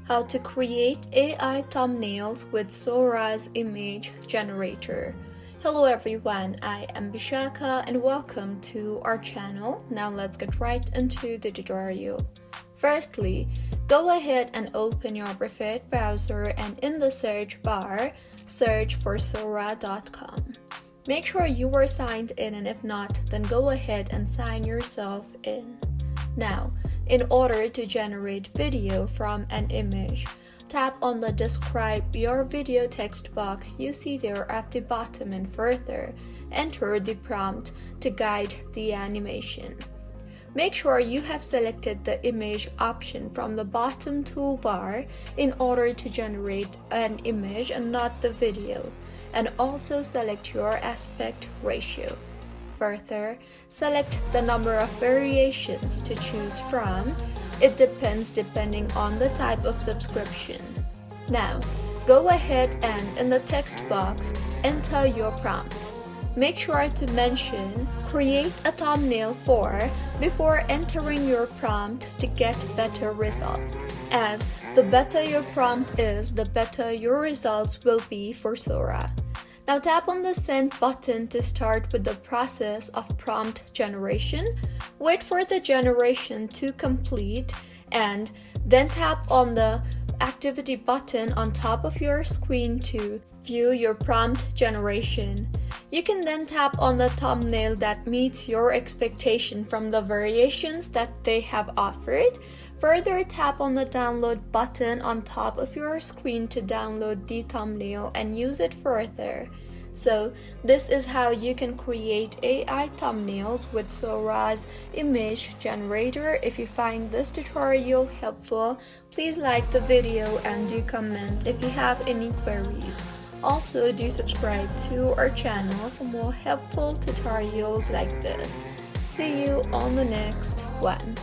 How to create AI thumbnails with Sora's image generator. Hello everyone, I am Bishaka and welcome to our channel. Now let's get right into the tutorial. Firstly, go ahead and open your preferred browser and in the search bar, search for Sora.com. Make sure you are signed in, and if not, then go ahead and sign yourself in. Now, in order to generate video from an image, tap on the Describe Your Video text box you see there at the bottom and further enter the prompt to guide the animation. Make sure you have selected the image option from the bottom toolbar in order to generate an image and not the video, and also select your aspect ratio. Further, select the number of variations to choose from. It depends depending on the type of subscription. Now, go ahead and in the text box, enter your prompt. Make sure to mention "Create a thumbnail for" before entering your prompt to get better results, as the better your prompt is, the better your results will be for Sora. Now tap on the Send button to start with the process of prompt generation. Wait for the generation to complete and then tap on the Activity button on top of your screen to view your prompt generation. You can then tap on the thumbnail that meets your expectation from the variations that they have offered. Further, tap on the Download button on top of your screen to download the thumbnail and use it further. So, this is how you can create AI thumbnails with Sora's image generator. If you find this tutorial helpful, please like the video and do comment if you have any queries. Also, do subscribe to our channel for more helpful tutorials like this. See you on the next one.